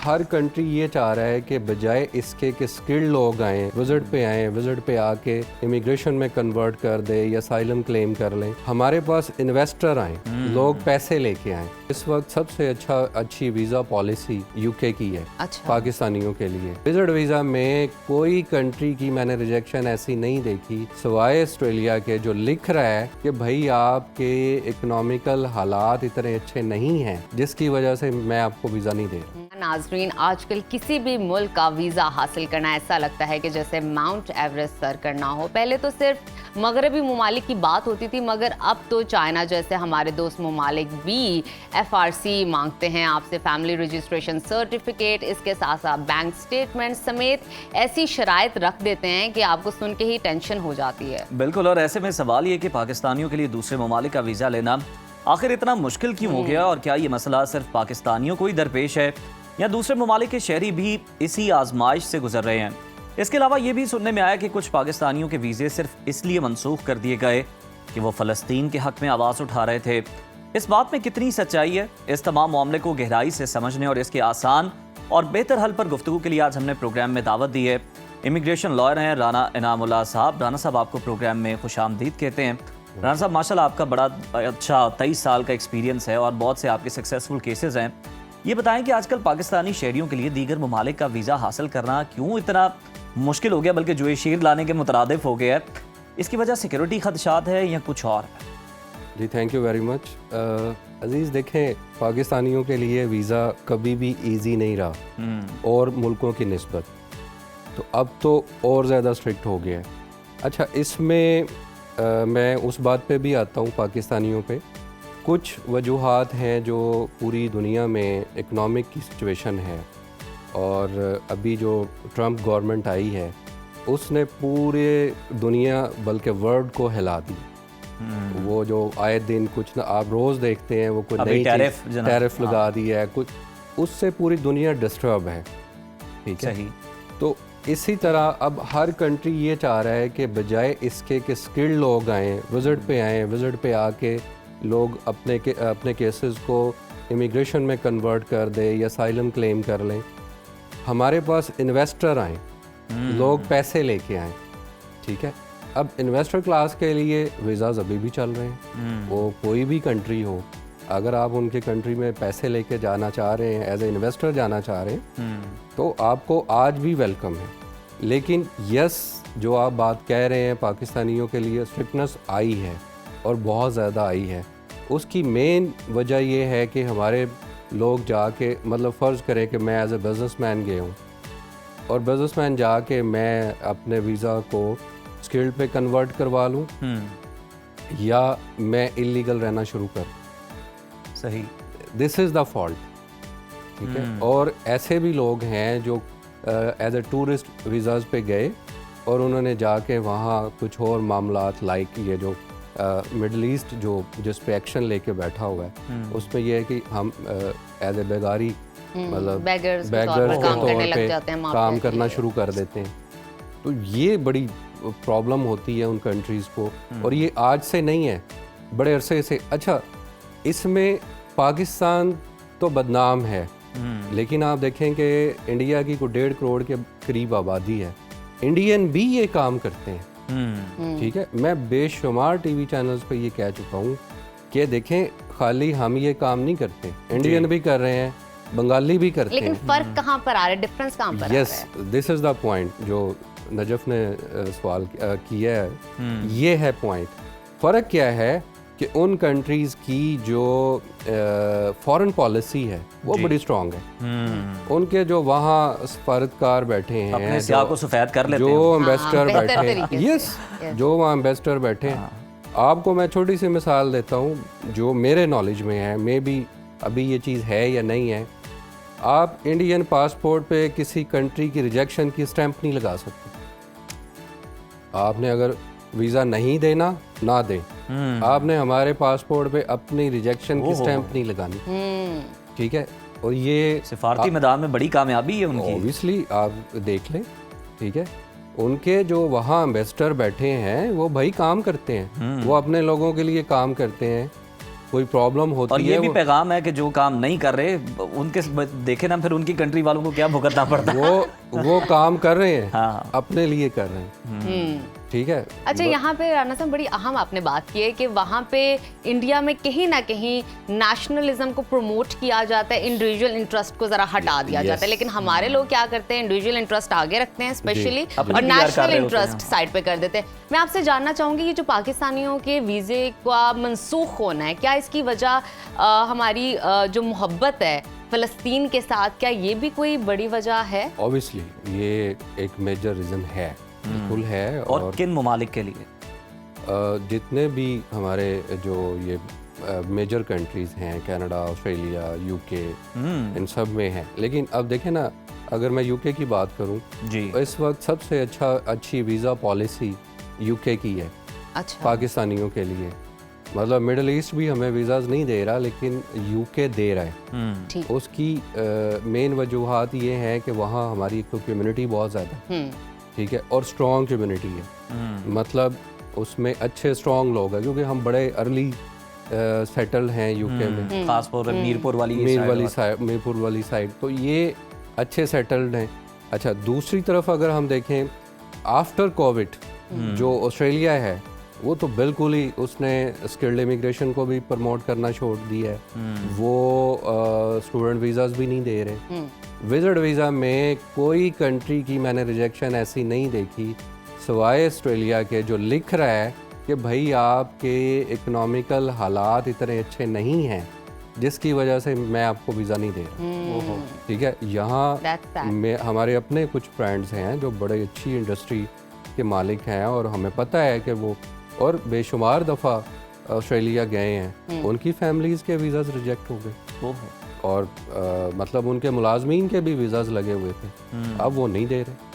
हर country ये चाह रहा है कि बजाय इसके कि स्किल्ड लोग आए, विजिट पे आके इमिग्रेशन में कन्वर्ट कर दे या साइलम क्लेम कर लें, हमारे पास इन्वेस्टर आए, लोग पैसे लेके आए। इस वक्त सबसे अच्छी वीज़ा पॉलिसी यूके की है। अच्छा। पाकिस्तानियों के लिए विजिट वीज़ा में कोई कंट्री की मैंने रिजेक्शन ऐसी नहीं देखी सिवाय ऑस्ट्रेलिया के, जो लिख रहा है कि भाई आपके इकोनॉमिकल हालात इतने अच्छे नहीं हैं जिसकी वजह से मैं आपको वीज़ा नहीं दे रहा। नाजरीन, आजकल किसी भी मुल्क का वीज़ा हासिल करना ऐसा लगता है कि जैसे माउंट एवरेस्ट सर करना हो। पहले तो सिर्फ मगरबी ममालिक की बात होती थी, मगर अब तो चाइना जैसे हमारे दोस्त ममालिक भी FRC मांगते हैं आपसे, फैमिली रजिस्ट्रेशन सर्टिफिकेट, इसके साथ साथ बैंक स्टेटमेंट समेत ऐसी शराइत रख देते हैं कि आपको सुन के ही टेंशन हो जाती है। बिल्कुल, और ऐसे में सवाल ये कि पाकिस्तानियों के लिए दूसरे ममालिक का वीज़ा लेना आखिर इतना मुश्किल क्यों हो गया, और क्या ये मसला सिर्फ पाकिस्तानियों को ही दरपेश है या दूसरे ममालिक के शहरी भी इसी आजमाइश से गुजर रहे हैं। इसके अलावा ये भी सुनने में आया कि कुछ पाकिस्तानियों के वीज़े सिर्फ इसलिए मनसूख कर दिए गए कि वो फ़लस्तीन के हक़ में आवाज़ उठा रहे थे। इस बात में कितनी सच्चाई है, इस तमाम मामले को गहराई से समझने और इसके आसान और बेहतर हल पर गुफ्तगू के लिए आज हमने प्रोग्राम में दावत दी है। इमिग्रेशन लॉयर हैं राना इनामुल्लाह साहब। राना साहब, आपको प्रोग्राम में खुशामदीद कहते हैं। राना साहब, माशाल्लाह आपका बड़ा अच्छा 23 साल का एक्सपीरियंस है और बहुत से आपके सक्सेसफुल केसेस हैं। ये बताएं कि आजकल पाकिस्तानी शहरियों के लिए दीगर ममालिक का वीज़ा हासिल करना क्यों इतना मुश्किल हो गया, बल्कि जो ये शेर लाने के मुतरादिफ हो गया है? इसकी वजह सिक्योरिटी खदशात है या कुछ और? जी, थैंक यू वेरी मच अजीज़। देखें, पाकिस्तानियों के लिए वीज़ा कभी भी ईजी नहीं रहा और मुल्कों की निस्बत, तो अब तो और ज़्यादा स्ट्रिक्ट हो गया है। अच्छा, इसमें मैं उस बात पे भी आता हूँ, पाकिस्तानियों पे कुछ वजूहात हैं जो पूरी दुनिया में इकनॉमिक की सिचुएशन है, और अभी जो ट्रंप गवर्नमेंट आई है उसने पूरे दुनिया बल्कि वर्ल्ड को हिला दी। वो जो आए दिन कुछ ना, आप रोज़ देखते हैं वो कोई नई टैरिफ लगा दी है कुछ, उससे पूरी दुनिया डिस्टर्ब है। ठीक है, तो इसी तरह अब हर कंट्री ये चाह रहा है कि बजाय इसके कि स्किल्ड लोग आएँ, विजिट पे आके लोग अपने केसेस को इमिग्रेशन में कन्वर्ट कर दे या साइलम क्लेम कर लें, हमारे पास इन्वेस्टर आए, लोग पैसे लेके आए। ठीक है, अब इन्वेस्टर क्लास के लिए वीज़ाज़ अभी भी चल रहे हैं। वो कोई भी कंट्री हो, अगर आप उनके कंट्री में पैसे लेके जाना चाह रहे हैं, एज ए इन्वेस्टर जाना चाह रहे हैं, तो आपको आज भी वेलकम है। लेकिन यस, जो आप बात कह रहे हैं, पाकिस्तानियों के लिए स्ट्रिक्टनेस आई है और बहुत ज़्यादा आई है। उसकी मेन वजह ये है कि हमारे लोग जाके, मतलब फ़र्ज़ करें कि मैं एज ए बिज़नेसमैन गया हूँ और बिज़नेसमैन जाके मैं अपने वीज़ा को स्किल्ड पे कन्वर्ट करवा लूँ या मैं इलीगल रहना शुरू कर। सही, दिस इज़ द फॉल्ट। ठीक है, और ऐसे भी लोग हैं जो एज ए टूरिस्ट वीज़ाज़ पे गए और उन्होंने जाके वहाँ कुछ और मामलात, लाइक ये जो मिडल ईस्ट जो जिस पे एक्शन लेके बैठा हुआ है, उसमें यह है कि हम एज ए बेगारी, मतलब बेगर्स के तौर पे काम करना शुरू कर देते हैं। तो ये बड़ी प्रॉब्लम होती है उन कंट्रीज़ को, और ये आज से नहीं है, बड़े अरसे से। अच्छा, इसमें पाकिस्तान तो बदनाम है, लेकिन आप देखें कि इंडिया की कोई 1.5 करोड़ के करीब आबादी है, इंडियन भी ये काम करते हैं। ठीक है, मैं बेशुमार टीवी चैनल्स पे ये कह चुका हूँ कि देखें, खाली हम ये काम नहीं करते, इंडियन भी कर रहे हैं, बंगाली भी करते हैं। लेकिन फ़र्क कहाँ पर आ रहा है, डिफरेंस कहाँ पर आ रहा है? Yes, this is the point जो नजफ ने सवाल किया है। ये है पॉइंट। फ़र्क क्या है कि उन कंट्रीज़ की जो फॉरेन पॉलिसी है वो बड़ी स्ट्रॉन्ग है। उनके जो वहाँ सफारतकार बैठे हैं, अपने स्याह को सफ़ेद कर लेते हैं, जो एम्बेसडर बैठे हैं, यस, जो वहाँ एम्बेसडर बैठे हैं। आपको मैं छोटी सी मिसाल देता हूँ जो मेरे नॉलेज में है, मे बी अभी ये चीज़ है या नहीं है। आप इंडियन पासपोर्ट पे किसी कंट्री की रिजेक्शन की स्टैंप नहीं लगा सकते। आपने अगर वीज़ा नहीं देना, ना दें, आपने हमारे पासपोर्ट पे अपनी रिजेक्शन की स्टैंप नहीं लगानी। ठीक है, और ये सिफारती मैदान में बड़ी कामयाबी है उनकी। ऑब्वियसली आप देख लें। ठीक है, उनके जो वहाँ एम्बेसडर बैठे हैं वो भाई काम करते हैं, वो अपने लोगों के लिए काम करते हैं। कोई प्रॉब्लम होती और है ये भी वो- पैगाम है कि जो काम नहीं कर रहे उनके देखे ना फिर उनकी कंट्री वालों को क्या भुगतना पड़ता है। वो काम कर रहे हैं, हाँ। अपने लिए कर रहे हैं, ठीक है। अच्छा, यहाँ पे राणा साहब बड़ी अहम आपने बात की है कि वहाँ पे इंडिया में कहीं ना कहीं नेशनलिज्म को प्रमोट किया जाता है, इंडिविजुअल इंटरेस्ट को जरा हटा दिया जाता है, लेकिन हमारे लोग क्या करते हैं, इंडिविजुअल इंटरेस्ट आगे रखते हैं स्पेशली, अपनी और PR कर नेशनल रहे होते हैं। इंटरेस्ट साइड पे कर देते हैं। मैं आपसे जानना चाहूंगी कि जो पाकिस्तानियों के वीजे का मनसूख होना है, क्या इसकी वजह हमारी जो मोहब्बत है फलस्तीन के साथ, क्या ये भी कोई बड़ी वजह है? ऑब्वियसली ये एक मेजर रीज़न है, बिल्कुल है। और किन ममालिक के लिए? जितने भी हमारे जो ये मेजर कंट्रीज़ हैं, कनाडा, ऑस्ट्रेलिया, यूके, इन सब में हैं। लेकिन अब देखें ना, अगर मैं यूके की बात करूं जी, तो इस वक्त सबसे अच्छी वीज़ा पॉलिसी यूके की है अच्छा, पाकिस्तानियों के लिए। मतलब मिडल ईस्ट भी हमें वीज़ाज नहीं दे रहा, लेकिन यूके दे रहा है। ठीक, उसकी मेन वजूहात ये है कि वहाँ हमारी एक तो कम्युनिटी बहुत ज़्यादा है, ठीक है, और स्ट्रॉन्ग कम्युनिटी है। मतलब उसमें अच्छे स्ट्रॉन्ग लोग हैं, क्योंकि हम बड़े अर्ली सेटल हैं यूके में, खासतौर पर मीरपुर वाली मीरपुर वाली साइड, तो ये अच्छे सेटल्ड हैं। अच्छा, दूसरी तरफ अगर हम देखें आफ्टर कोविड जो ऑस्ट्रेलिया है, वो तो बिल्कुल ही उसने स्किल्ड इमिग्रेशन को भी प्रमोट करना छोड़ दिया है। वो स्टूडेंट वीज़ाज भी नहीं दे रहे। विजिट वीज़ा में कोई कंट्री की मैंने रिजेक्शन ऐसी नहीं देखी सिवाय ऑस्ट्रेलिया के, जो लिख रहा है कि भाई आपके इकोनॉमिकल हालात इतने अच्छे नहीं हैं जिसकी वजह से मैं आपको वीज़ा नहीं दे रहा। ठीक है, यहाँ That's sad. में हमारे अपने कुछ फ्रेंड्स हैं जो बड़े अच्छी इंडस्ट्री के मालिक हैं, और हमें पता है कि वो और बेशुमार दफ़ा ऑस्ट्रेलिया गए हैं, उनकी फैमिलीज़ के वीज़ाज रिजेक्ट हो गए, और मतलब उनके मुलाजमीन के भी वीज़ाज लगे हुए थे, अब वो नहीं दे रहे।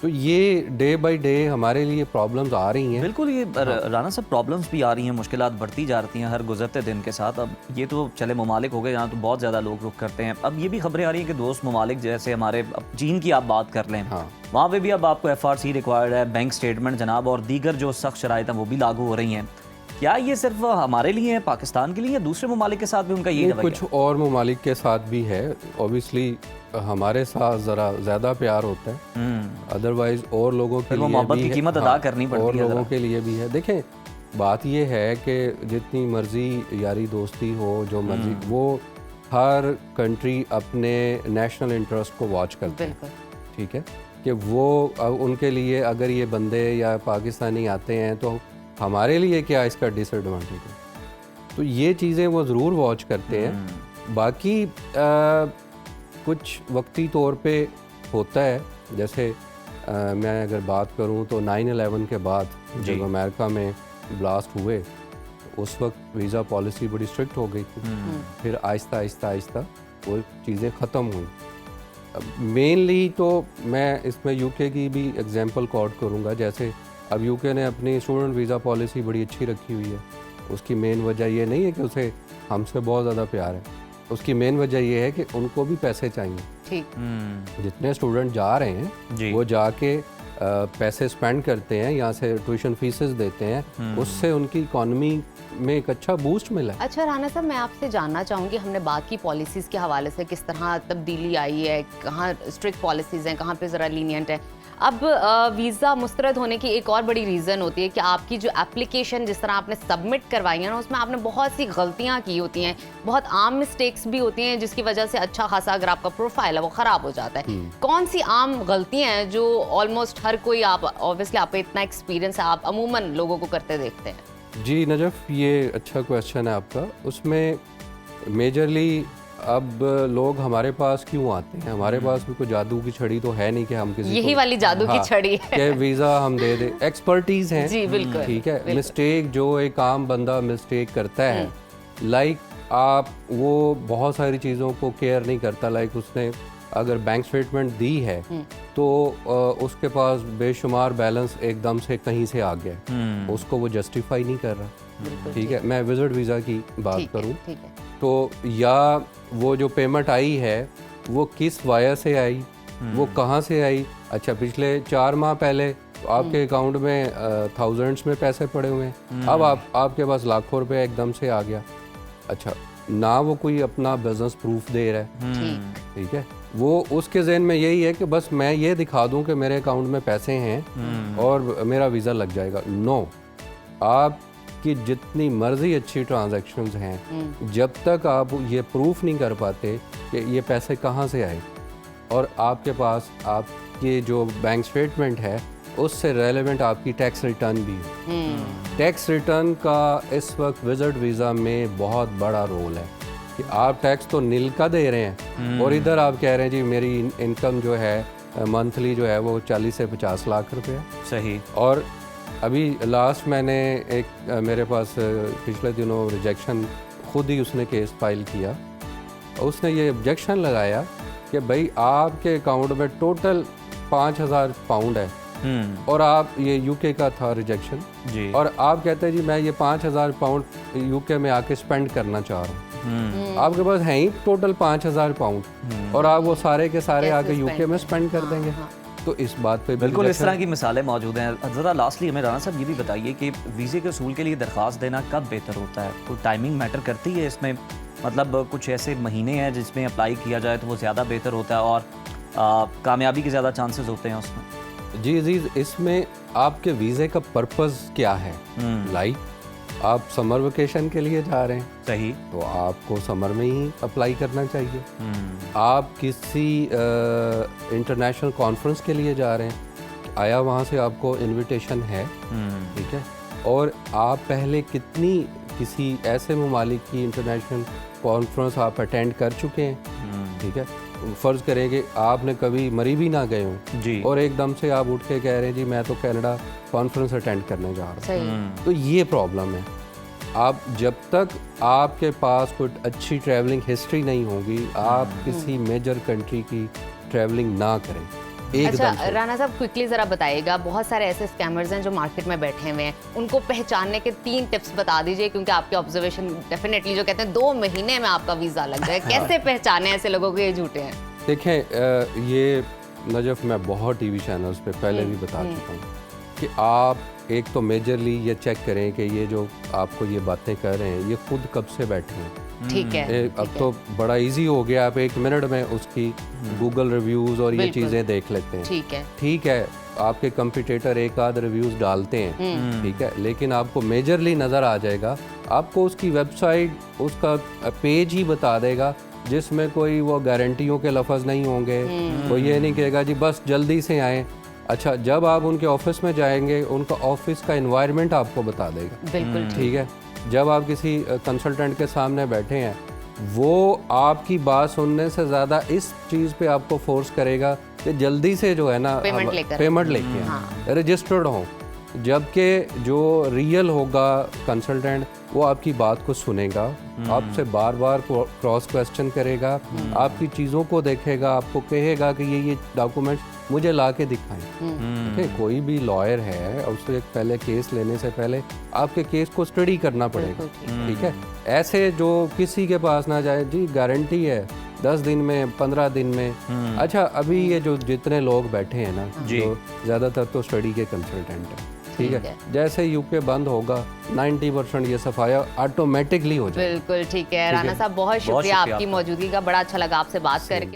तो ये डे बाय डे हमारे लिए प्रॉब्लम्स आ रही हैं। बिल्कुल, ये राना साहब प्रॉब्लम्स भी आ रही हैं, मुश्किलात बढ़ती जा रही हैं हर गुजरते दिन के साथ। अब ये तो चले ममालिक हो गए यहाँ तो बहुत ज़्यादा लोग रुख करते हैं। अब ये भी खबरें आ रही हैं कि दोस्त ममालिक जैसे हमारे, अब चीन की आप बात कर लें, हाँ, वहाँ पे भी अब आपको FRC रिक्वायर्ड है, बैंक स्टेटमेंट जनाब, और दीगर जो सख्त शराइत हैं वो भी लागू हो रही हैं। क्या ये सिर्फ हमारे लिए है, पाकिस्तान के लिए, या दूसरे ममालिक के साथ भी उनका ये कुछ और ममालिक के साथ भी है। ऑब्वियसली हमारे साथ ज़रा ज़्यादा प्यार होता है, अदरवाइज और लोगों के लिए मोहब्बत भी की है। कीमत अदा करनी पड़ती और है लोगों ज़रा। के लिए भी है। देखें, बात ये है कि जितनी मर्जी यारी दोस्ती हो, जो मर्जी, वो हर कंट्री अपने नेशनल इंटरेस्ट को वॉच करते हैं, बिल्कुल, ठीक है, कि वो उनके लिए अगर ये बंदे या पाकिस्तानी आते हैं तो हमारे लिए क्या इसका डिसएडवांटेज है, तो ये चीज़ें वो ज़रूर वॉच करते हैं। बाकी कुछ वक्ती तौर पे होता है, जैसे मैं अगर बात करूं तो 9/11 के बाद जब अमेरिका में ब्लास्ट हुए, उस वक्त वीज़ा पॉलिसी बड़ी स्ट्रिक्ट हो गई थी, फिर आहिस्ता आहिस्ता आहिस्ता वो चीज़ें ख़त्म हुई। मेनली तो मैं इसमें यूके की भी एग्जांपल कोट करूंगा। जैसे अब यूके ने अपनी स्टूडेंट वीज़ा पॉलिसी बड़ी अच्छी रखी हुई है। उसकी मेन वजह ये नहीं है कि उसे हमसे बहुत ज़्यादा प्यार है, उसकी मेन वजह ये है कि उनको भी पैसे चाहिए। ठीक, जितने स्टूडेंट जा रहे हैं वो जाके पैसे स्पेंड करते हैं, यहाँ से ट्यूशन फीसेस देते हैं, उससे उनकी इकॉनमी में एक अच्छा बूस्ट मिला है। अच्छा राना साहब, मैं आपसे जानना चाहूँगी, हमने बात की पॉलिसीज़ के हवाले से किस तरह तब्दीली आई है, कहाँ स्ट्रिक्ट पॉलिसीज़ हैं, कहाँ पे ज़रा लीनियंट है। अब वीज़ा मुस्तरद होने की एक और बड़ी रीज़न होती है कि आपकी जो एप्लीकेशन जिस तरह आपने सबमिट करवाई है ना, उसमें आपने बहुत सी गलतियाँ की होती हैं, बहुत आम मिस्टेक्स भी होती हैं, जिसकी वजह से अच्छा खासा अगर आपका प्रोफाइल है वो ख़राब हो जाता है। कौन सी आम गलतियाँ हैं जो ऑलमोस्ट हर कोई, आप ऑब्वियसली आप पे इतना एक्सपीरियंस है, आप अमूमन लोगों को करते देखते हैं? जी नजफ़, ये अच्छा क्वेश्चन है आपका। उसमें मेजरली अब लोग हमारे पास क्यों आते हैं, हमारे पास भी कोई जादू की छड़ी तो है नहीं कि हम किसी यही वाली जादू की छड़ी है कि वीज़ा हम दे दे। एक्सपर्टीज है जी, बिल्कुल, ठीक है। बिल्कुल। मिस्टेक जो एक आम बंदा मिस्टेक करता है, लाइक आप वो बहुत सारी चीज़ों को केयर नहीं करता। लाइक उसने अगर बैंक स्टेटमेंट दी है तो उसके पास बेशुमार बैलेंस एकदम से कहीं से आ गया, उसको वो जस्टिफाई नहीं कर रहा, ठीक है। मैं विजिट वीज़ा की बात करूं तो या वो जो पेमेंट आई है वो किस वाया से आई, वो कहाँ से आई। अच्छा, पिछले 4 माह पहले आपके अकाउंट में थाउजेंड्स में पैसे पड़े हुए हैं, अब आपके पास लाखों रुपए एकदम से आ गया, अच्छा, ना वो कोई अपना बिजनेस प्रूफ दे रहा है, ठीक। ठीक है, वो उसके जहन में यही है कि बस मैं ये दिखा दूं कि मेरे अकाउंट में पैसे हैं और मेरा वीज़ा लग जाएगा। नो, आपकी जितनी मर्जी अच्छी ट्रांजैक्शंस हैं, जब तक आप ये प्रूफ नहीं कर पाते कि ये पैसे कहाँ से आए और आपके पास आपके जो बैंक स्टेटमेंट है उससे रेलेवेंट आपकी टैक्स रिटर्न भी है। टैक्स रिटर्न का इस वक्त विजिट वीज़ा में बहुत बड़ा रोल है कि आप टैक्स तो नील का दे रहे हैं और इधर आप कह रहे हैं जी मेरी इनकम जो है मंथली जो है वो 40 से 50 लाख रुपए है। सही। और अभी लास्ट मैंने एक मेरे पास पिछले दिनों रिजेक्शन खुद ही उसने केस फाइल किया, उसने ये ऑब्जेक्शन लगाया कि भाई आपके अकाउंट में टोटल 5,000 पाउंड है और आप ये यूके का था रिजेक्शन जी, और आप कहते हैं जी मैं ये 5,000 पाउंड यूके में आके स्पेंड करना चाह रहा हूँ। आपके पास है ही टोटल 5,000 पाउंड और आप वो सारे के सारे कैसे आके यूके में स्पेंड कर देंगे। हाँ। तो इस बात पे बिल्कुल इस तरह की मिसालें मौजूद हैं। ज़रा लास्टली हमें राना साहब ये भी बताइए कि वीज़े के असूल के लिए दरख्वास्त देना कब बेहतर होता है? कोई टाइमिंग मैटर करती है इसमें? मतलब कुछ ऐसे महीने हैं जिसमें अप्लाई किया जाए तो वो ज़्यादा बेहतर होता है और कामयाबी के ज़्यादा चांसेस होते हैं उसमें? जी अजीज, इसमें आपके वीज़े का पर्पस क्या है? लाइक आप समर वेकेशन के लिए जा रहे हैं, सही, तो आपको समर में ही अप्लाई करना चाहिए। आप किसी इंटरनेशनल कॉन्फ्रेंस के लिए जा रहे हैं, आया वहाँ से आपको इनविटेशन है, ठीक है, और आप पहले किसी ऐसे ममालिक की इंटरनेशनल कॉन्फ्रेंस आप अटेंड कर चुके हैं, ठीक है, फ़र्ज़ करें कि आपने कभी मरी भी ना गए हो जी, और एकदम से आप उठ के कह रहे हैं जी मैं तो कनाडा कॉन्फ्रेंस अटेंड करने जा रहा हूँ, तो ये प्रॉब्लम है। आप जब तक आपके पास कोई अच्छी ट्रैवलिंग हिस्ट्री नहीं होगी, आप किसी मेजर कंट्री की ट्रैवलिंग ना करें एकदम अच्छा से। राना साहब क्विकली ज़रा बताइएगा, बहुत सारे ऐसे स्कैमर्स हैं जो मार्केट में बैठे हुए हैं, उनको पहचानने के 3 टिप्स बता दीजिए, क्योंकि आपके ऑब्जर्वेशन डेफिनेटली जो कहते हैं 2 महीने में आपका वीज़ा लग जाए, कैसे पहचाने ऐसे लोगों को ये झूठे हैं? देखें, ये नजफ मैं बहुत टीवी चैनल्स पे पहले भी बता चुका हूँ कि आप एक तो मेजरली ये चेक करें कि ये जो आपको ये बातें कर रहे हैं ये खुद कब से बैठे हैं। ठीक है, अब तो बड़ा इजी हो गया, आप 1 मिनट में उसकी गूगल रिव्यूज़ और ये चीज़ें देख लेते हैं। ठीक है, आपके कंपटीटर एक आध रिव्यूज़ डालते हैं, ठीक है, लेकिन आपको मेजरली नज़र आ जाएगा, आपको उसकी वेबसाइट उसका पेज ही बता देगा जिसमें कोई वो गारंटियों के लफ्ज़ नहीं होंगे, वो ये नहीं कहेगा जी बस जल्दी से आएँ। अच्छा, जब आप उनके ऑफिस में जाएंगे उनका ऑफिस का एनवायरनमेंट आपको बता देगा, बिल्कुल ठीक है। जब आप किसी कंसल्टेंट के सामने बैठे हैं, वो आपकी बात सुनने से ज़्यादा इस चीज़ पे आपको फोर्स करेगा कि जल्दी से जो है ना पेमेंट लेके आए, रजिस्टर्ड हो, जबकि जो रियल होगा कंसल्टेंट वो आपकी बात को सुनेगा, आपसे बार बार क्रॉस क्वेश्चन करेगा, आपकी चीज़ों को देखेगा, आपको कहेगा कि ये डॉक्यूमेंट मुझे ला के दिखाएं। ठीक है, कोई भी लॉयर है उससे पहले केस लेने से पहले आपके केस को स्टडी करना पड़ेगा, ठीक है। ऐसे जो किसी के पास ना जाए जी गारंटी है 10 दिन में 15 दिन में। अच्छा, अभी ये जो जितने लोग बैठे हैं ना, जो ज़्यादातर तो स्टडी के कंसल्टेंट हैं, ठीक है, जैसे यूके बंद होगा 90% ये सफाया ऑटोमेटिकली हो जाएगा। बिल्कुल ठीक है। राना साहब बहुत शुक्रिया आपकी मौजूदगी का, बड़ा अच्छा लगा आपसे बात करके।